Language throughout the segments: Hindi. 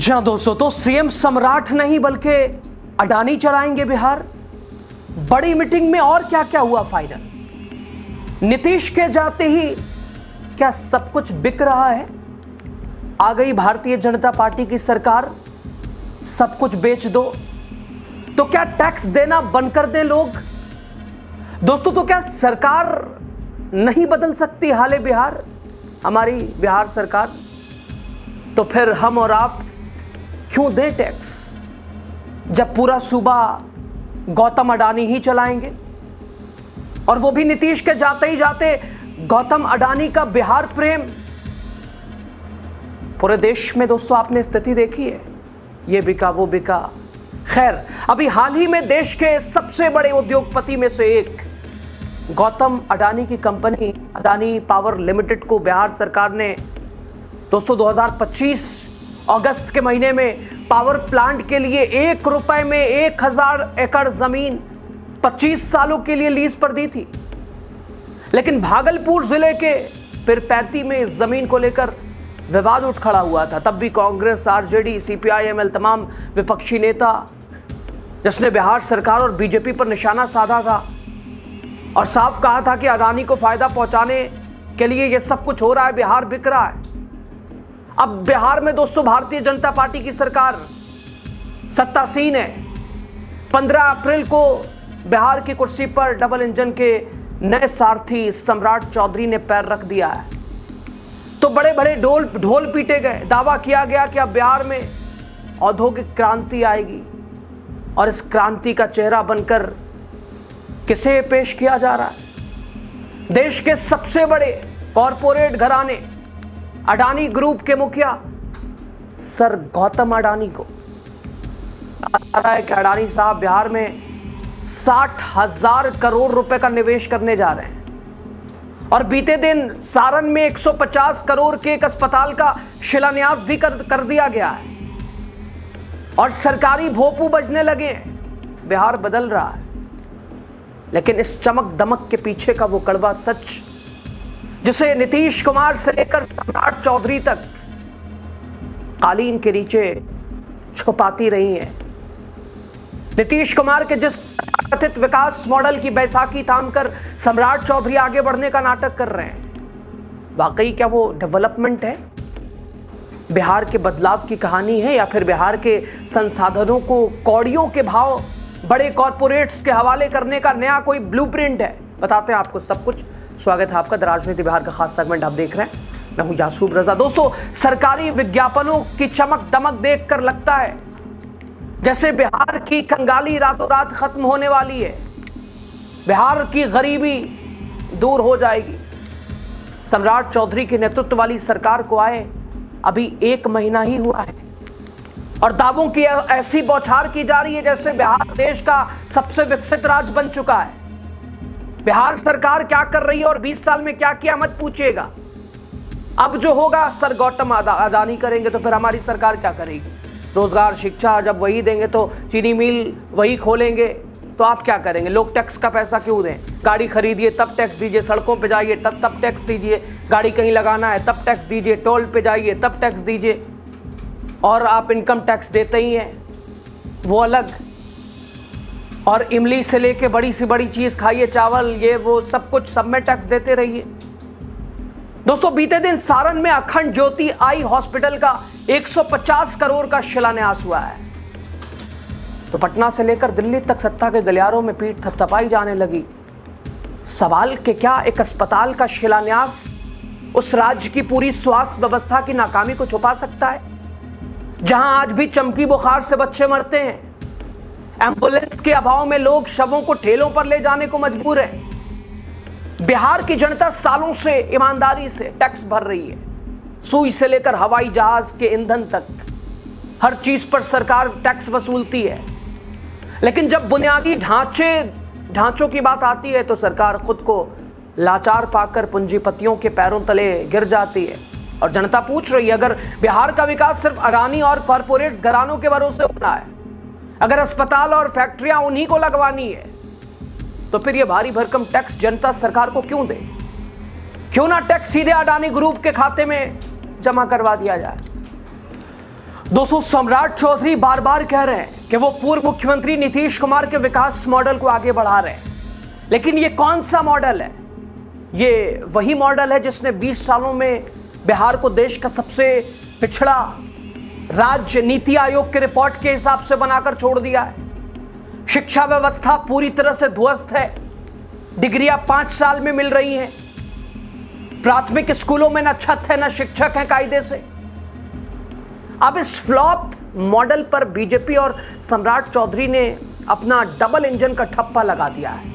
जी हाँ दोस्तों, तो सीएम सम्राट नहीं बल्कि अडानी चलाएंगे बिहार। बड़ी मीटिंग में और क्या क्या हुआ फाइनल? नीतीश के जाते ही क्या सब कुछ बिक रहा है? आ गई भारतीय जनता पार्टी की सरकार, सब कुछ बेच दो। तो क्या टैक्स देना बंद कर दें लोग? दोस्तों, तो क्या सरकार नहीं बदल सकती हाले बिहार, हमारी बिहार सरकार? तो फिर हम और आप क्यों दें टैक्स, जब पूरा सूबा गौतम अडानी ही चलाएंगे? और वो भी नीतीश के जाते ही जाते गौतम अडानी का बिहार प्रेम। पूरे देश में दोस्तों आपने स्थिति देखी है, ये बिका वो बिका। खैर, अभी हाल ही में देश के सबसे बड़े उद्योगपति में से एक गौतम अडानी की कंपनी अडानी पावर लिमिटेड को बिहार सरकार ने दोस्तों 2025 अगस्त के महीने में पावर प्लांट के लिए 1 रुपए में 1000 एकड़ जमीन 25 सालों के लिए लीज पर दी थी। लेकिन भागलपुर जिले के पिरपैती में इस जमीन को लेकर विवाद उठ खड़ा हुआ था। तब भी कांग्रेस, आरजेडी, सीपीआई-एमएल तमाम विपक्षी नेता, जिसने बिहार सरकार और बीजेपी पर निशाना साधा था और साफ कहा था कि अडानी को फायदा पहुंचाने के लिए यह सब कुछ हो रहा है, बिहार बिक रहा है। अब बिहार में दोस्तों भारतीय जनता पार्टी की सरकार सत्तासीन है। 15 अप्रैल को बिहार की कुर्सी पर डबल इंजन के नए सारथी सम्राट चौधरी ने पैर रख दिया है। तो बड़े बड़े ढोल पीटे गए, दावा किया गया कि अब बिहार में औद्योगिक क्रांति आएगी। और इस क्रांति का चेहरा बनकर किसे पेश किया जा रहा है? देश के सबसे बड़े कॉरपोरेट घराने अडानी ग्रुप के मुखिया सर गौतम अडानी को कहा रहा है कि अडानी साहब बिहार में 60,000 करोड़ रुपए का निवेश करने जा रहे हैं। और बीते दिन सारण में 150 करोड़ के एक अस्पताल का शिलान्यास भी कर दिया गया है। और सरकारी भोपू बजने लगे, बिहार बदल रहा है। लेकिन इस चमक दमक के पीछे का वो कड़वा सच, जिसे नीतीश कुमार से लेकर सम्राट चौधरी तक कालीन के नीचे छुपाती रही है। नीतीश कुमार के जिस कथित विकास मॉडल की बैसाखी थामकर सम्राट चौधरी आगे बढ़ने का नाटक कर रहे हैं, वाकई क्या वो डेवलपमेंट है? बिहार के बदलाव की कहानी है, या फिर बिहार के संसाधनों को कौड़ियों के भाव बड़े कॉरपोरेट्स के हवाले करने का नया कोई ब्लूप्रिंट है? बताते हैं आपको सब कुछ। स्वागत है आपका राजनीति बिहार का खास सेगमेंट आप देख रहे हैं। मैं हूं यासूब रजा। दोस्तों, सरकारी विज्ञापनों की चमक दमक देखकर लगता है जैसे बिहार की कंगाली रातों रात खत्म होने वाली है, बिहार की गरीबी दूर हो जाएगी। सम्राट चौधरी के नेतृत्व वाली सरकार को आए अभी 1 महीना ही हुआ है और दावों की ऐसी बौछार की जा रही है जैसे बिहार देश का सबसे विकसित राज्य बन चुका है। बिहार सरकार क्या कर रही है और 20 साल में क्या किया मत पूछिएगा। अब जो होगा सर गौतम अडानी करेंगे, तो फिर हमारी सरकार क्या करेगी? रोजगार, शिक्षा जब वही देंगे तो चीनी मिल वही खोलेंगे, तो आप क्या करेंगे? लोग टैक्स का पैसा क्यों दें? गाड़ी खरीदिए तब टैक्स दीजिए, सड़कों पे जाइए तब टैक्स दीजिए, गाड़ी कहीं लगाना है तब टैक्स दीजिए, टोल पे जाइए तब टैक्स दीजिए। और आप इनकम टैक्स देते ही हैं, वो अलग। और इमली से लेके बड़ी से बड़ी चीज खाइए, चावल, ये वो सब कुछ, सब में टैक्स देते रहिए। दोस्तों, बीते दिन सारण में अखंड ज्योति आई हॉस्पिटल का 150 करोड़ का शिलान्यास हुआ है। तो पटना से लेकर दिल्ली तक सत्ता के गलियारों में पीठ थपथपाई जाने लगी। सवाल कि क्या एक अस्पताल का शिलान्यास उस राज्य की पूरी स्वास्थ्य व्यवस्था की नाकामी को छुपा सकता है, जहां आज भी चमकी बुखार से बच्चे मरते हैं, एम्बुलेंस के अभाव में लोग शवों को ठेलों पर ले जाने को मजबूर है। बिहार की जनता सालों से ईमानदारी से टैक्स भर रही है, सुई से लेकर हवाई जहाज के ईंधन तक हर चीज पर सरकार टैक्स वसूलती है। लेकिन जब बुनियादी ढांचों की बात आती है तो सरकार खुद को लाचार पाकर पूंजीपतियों के पैरों तले गिर जाती है। और जनता पूछ रही है, अगर बिहार का विकास सिर्फ अडानी और कॉरपोरेट्स घरानों के भरोसे होना है, अगर अस्पताल और फैक्ट्रियां उन्हीं को लगवानी है, तो फिर ये भारी भरकम टैक्स जनता सरकार को क्यों दे? क्यों ना टैक्स सीधे अडानी ग्रुप के खाते में जमा करवा दिया जाए। दोस्तों, सम्राट चौधरी बार बार कह रहे हैं कि वो पूर्व मुख्यमंत्री नीतीश कुमार के विकास मॉडल को आगे बढ़ा रहे हैं, लेकिन ये कौन सा मॉडल है? ये वही मॉडल है जिसने 20 सालों में बिहार को देश का सबसे पिछड़ा राज्य नीति आयोग के रिपोर्ट के हिसाब से बनाकर छोड़ दिया है। शिक्षा व्यवस्था पूरी तरह से ध्वस्त है। डिग्रियां 5 साल में मिल रही हैं। प्राथमिक स्कूलों में न छत है, न शिक्षक है कायदे से। अब इस फ्लॉप मॉडल पर बीजेपी और सम्राट चौधरी ने अपना डबल इंजन का ठप्पा लगा दिया है।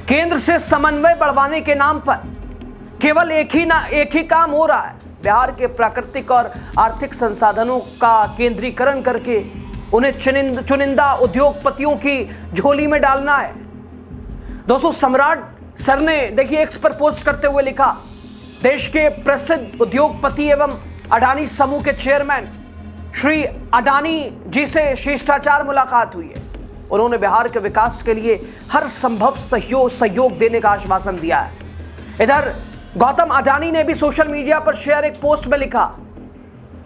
केंद्र से समन्वय बढ़वाने के नाम पर केवल एक ही काम हो रहा है, बिहार के प्राकृतिक और आर्थिक संसाधनों का केंद्रीकरण करके उन्हें चुनिंदा उद्योगपतियों की झोली में डालना है। दोस्तों, सम्राट सर ने देखिए एक्स पर पोस्ट करते हुए लिखा, देश के प्रसिद्ध उद्योगपति एवं अडानी समूह के चेयरमैन श्री अडानी जी से शिष्टाचार मुलाकात हुई है। उन्होंने बिहार के विकास के लिए हर संभव सहयोग देने का आश्वासन दिया है। इधर गौतम अडानी ने भी सोशल मीडिया पर शेयर एक पोस्ट में लिखा,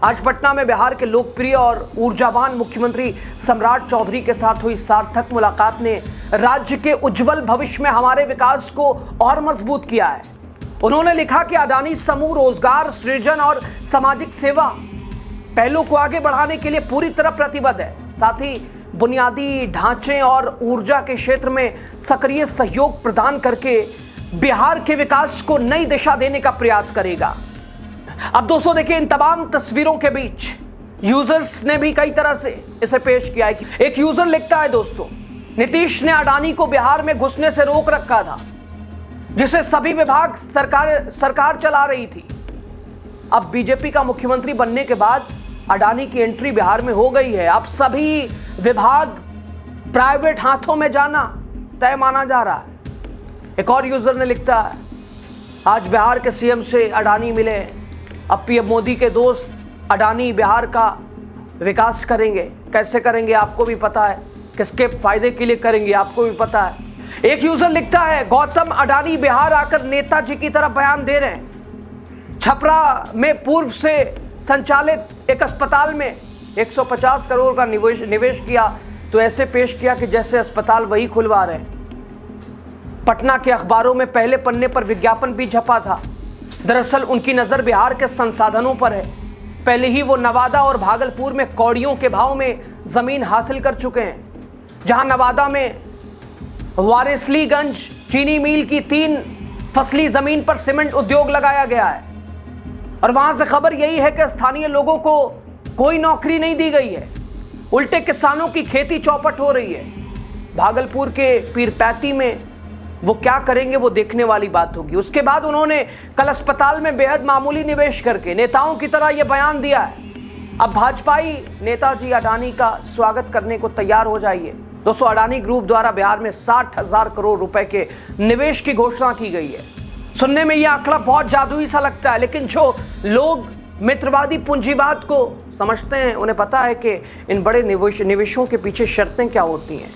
आज पटना में बिहार के लोकप्रिय और ऊर्जावान मुख्यमंत्री सम्राट चौधरी के साथ हुई सार्थक मुलाकात ने राज्य के उज्जवल भविष्य में हमारे विकास को और मजबूत किया है। उन्होंने लिखा कि अडानी समूह रोजगार सृजन और सामाजिक सेवा पहलों को आगे बढ़ाने के लिए पूरी तरह प्रतिबद्ध है। साथ ही बुनियादी ढांचे और ऊर्जा के क्षेत्र में सक्रिय सहयोग प्रदान करके बिहार के विकास को नई दिशा देने का प्रयास करेगा। अब दोस्तों देखिए, इन तमाम तस्वीरों के बीच यूजर्स ने भी कई तरह से इसे पेश किया है। एक यूजर लिखता है, दोस्तों नीतीश ने अडानी को बिहार में घुसने से रोक रखा था, जिसे सभी विभाग सरकार चला रही थी। अब बीजेपी का मुख्यमंत्री बनने के बाद अडानी की एंट्री बिहार में हो गई है। अब सभी विभाग प्राइवेट हाथों में जाना तय माना जा रहा है। एक और यूजर ने लिखता है, आज बिहार के सीएम से अडानी मिले। अब पीएम मोदी के दोस्त अडानी बिहार का विकास करेंगे। कैसे करेंगे आपको भी पता है, किसके फायदे के लिए करेंगे आपको भी पता है। एक यूजर लिखता है, गौतम अडानी बिहार आकर नेताजी की तरह बयान दे रहे हैं। छपरा में पूर्व से संचालित एक अस्पताल में 150 करोड़ का निवेश किया तो ऐसे पेश किया कि जैसे अस्पताल वही खुलवा रहे हैं। पटना के अखबारों में पहले पन्ने पर विज्ञापन भी छपा था। दरअसल उनकी नजर बिहार के संसाधनों पर है। पहले ही वो नवादा और भागलपुर में कौड़ियों के भाव में जमीन हासिल कर चुके हैं। जहां नवादा में वारिसलीगंज चीनी मिल की 3 फसली जमीन पर सीमेंट उद्योग लगाया गया है और वहां से खबर यही है कि स्थानीय लोगों को कोई नौकरी नहीं दी गई है, उल्टे किसानों की खेती चौपट हो रही है। भागलपुर के पीरपैती में वो क्या करेंगे वो देखने वाली बात होगी। उसके बाद उन्होंने कल अस्पताल में बेहद मामूली निवेश करके नेताओं की तरह यह बयान दिया है। अब भाजपाई नेताजी अडानी का स्वागत करने को तैयार हो जाइए। दोस्तों, अडानी ग्रुप द्वारा बिहार में 60,000 करोड़ रुपए के निवेश की घोषणा की गई है। सुनने में यह आंकड़ा बहुत जादुई सा लगता है, लेकिन जो लोग मित्रवादी पूंजीवाद को समझते हैं उन्हें पता है कि इन बड़े निवेशों के पीछे शर्तें क्या होती हैं।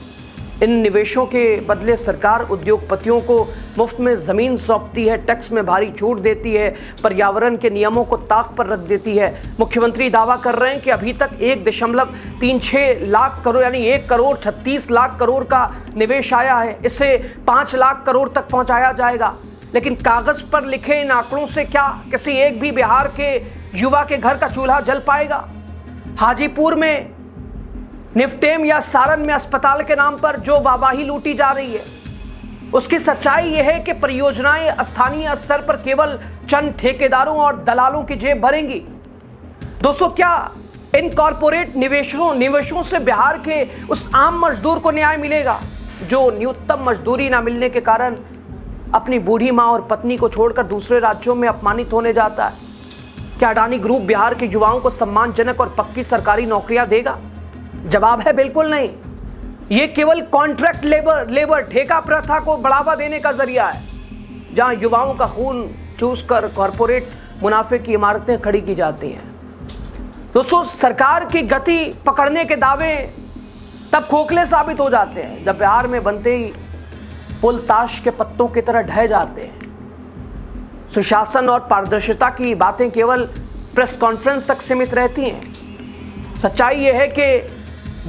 इन निवेशों के बदले सरकार उद्योगपतियों को मुफ्त में ज़मीन सौंपती है, टैक्स में भारी छूट देती है, पर्यावरण के नियमों को ताक पर रख देती है। मुख्यमंत्री दावा कर रहे हैं कि अभी तक 1.36 लाख करोड़ यानी 1,36,00,000 करोड़ का निवेश आया है। इसे 5 लाख करोड़ तक पहुंचाया जाएगा। लेकिन कागज़ पर लिखे इन आंकड़ों से क्या किसी एक भी बिहार के युवा के घर का चूल्हा जल पाएगा? हाजीपुर में निफ्टेम या सारण में अस्पताल के नाम पर जो वाहवाही लूटी जा रही है, उसकी सच्चाई यह है कि परियोजनाएं स्थानीय स्तर पर केवल चंद ठेकेदारों और दलालों की जेब भरेंगी। दोस्तों, क्या इन कॉरपोरेट निवेशों से बिहार के उस आम मजदूर को न्याय मिलेगा जो न्यूनतम मजदूरी न मिलने के कारण अपनी बूढ़ी माँ और पत्नी को छोड़कर दूसरे राज्यों में अपमानित होने जाता है? क्या अडानी ग्रुप बिहार के युवाओं को सम्मानजनक और पक्की सरकारी नौकरियां देगा? जवाब है बिल्कुल नहीं। ये केवल कॉन्ट्रैक्ट लेबर ठेका प्रथा को बढ़ावा देने का जरिया है, जहां युवाओं का खून चूसकर कॉरपोरेट मुनाफे की इमारतें खड़ी की जाती हैं। दोस्तों, सरकार की गति पकड़ने के दावे तब खोखले साबित हो जाते हैं जब बिहार में बनते ही पुल ताश के पत्तों की तरह ढह जाते हैं। सुशासन और पारदर्शिता की बातें केवल प्रेस कॉन्फ्रेंस तक सीमित रहती हैं। सच्चाई यह है कि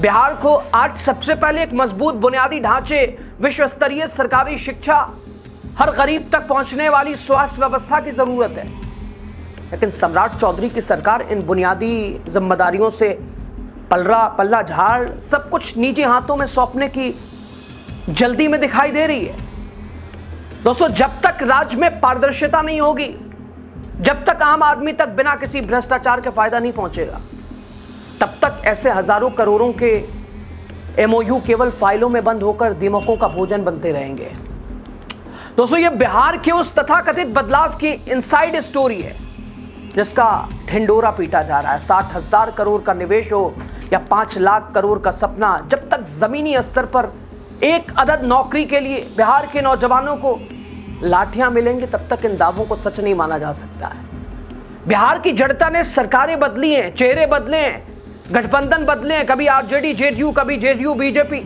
बिहार को आज सबसे पहले एक मजबूत बुनियादी ढांचे, विश्व स्तरीय सरकारी शिक्षा, हर गरीब तक पहुंचने वाली स्वास्थ्य व्यवस्था की जरूरत है। लेकिन सम्राट चौधरी की सरकार इन बुनियादी जिम्मेदारियों से पल्ला झाड़ सब कुछ निजी हाथों में सौंपने की जल्दी में दिखाई दे रही है। दोस्तों, जब तक राज्य में पारदर्शिता नहीं होगी, जब तक आम आदमी तक बिना किसी भ्रष्टाचार के फायदा नहीं पहुंचेगा, तब तक ऐसे हजारों करोड़ों के एमओयू केवल फाइलों में बंद होकर दीमकों का भोजन बनते रहेंगे। दोस्तों, ये बिहार के उस तथाकथित बदलाव की इनसाइड स्टोरी है जिसका ढिंडोरा पीटा जा रहा है। 60,000 करोड़ का निवेश हो या 5 लाख करोड़ का सपना, जब तक जमीनी स्तर पर एक अदद नौकरी के लिए बिहार के नौजवानों को लाठियां मिलेंगी, तब तक इन दावों को सच नहीं माना जा सकता है। बिहार की जनता ने सरकारें बदली हैं, चेहरे बदले हैं, गठबंधन बदले हैं, कभी आरजेडी जेडीयू, कभी जेडीयू बीजेपी,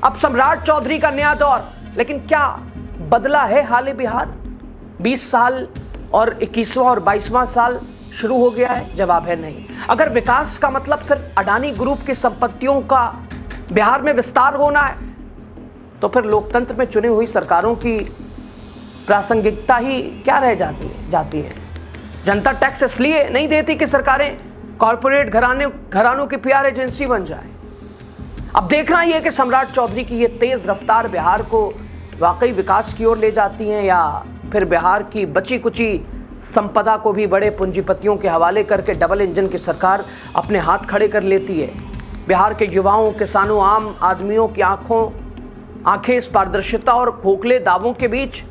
अब सम्राट चौधरी का नया दौर। लेकिन क्या बदला है हाल बिहार? 20 साल और 21वां और 22वां साल शुरू हो गया है? जवाब है नहीं। अगर विकास का मतलब सिर्फ अडानी ग्रुप की संपत्तियों का बिहार में विस्तार होना है, तो फिर लोकतंत्र में चुनी हुई सरकारों की प्रासंगिकता ही क्या रह जाती है। जनता टैक्स इसलिए नहीं देती कि सरकारें कॉरपोरेट घरानों की पीआर एजेंसी बन जाए। अब देखना यह है कि सम्राट चौधरी की ये तेज रफ्तार बिहार को वाकई विकास की ओर ले जाती हैं, या फिर बिहार की बची कुची संपदा को भी बड़े पूंजीपतियों के हवाले करके डबल इंजन की सरकार अपने हाथ खड़े कर लेती है। बिहार के युवाओं, किसानों, आम आदमियों की आंखें इस पारदर्शिता और खोखले दावों के बीच,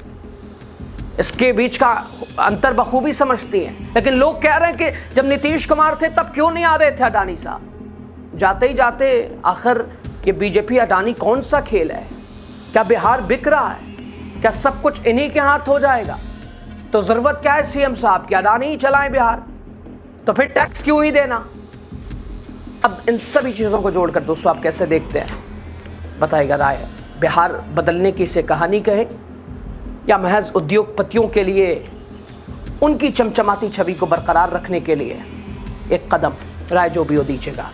इसके बीच का अंतर बखूबी समझती हैं। लेकिन लोग कह रहे हैं कि जब नीतीश कुमार थे तब क्यों नहीं आ रहे थे अडानी साहब? जाते ही जाते आखिर ये बीजेपी अडानी कौन सा खेल है? क्या बिहार बिक रहा है? क्या सब कुछ इन्हीं के हाथ हो जाएगा? तो जरूरत क्या है सीएम साहब की? अडानी ही चलाएं बिहार, तो फिर टैक्स क्यों ही देना? अब इन सभी चीजों को जोड़कर दोस्तों आप कैसे देखते हैं? बताइएगा राय। बिहार बदलने की इसे कहानी कहे या महज उद्योगपतियों के लिए उनकी चमचमाती छवि को बरकरार रखने के लिए एक कदम? राय जो भी हो दीजिएगा।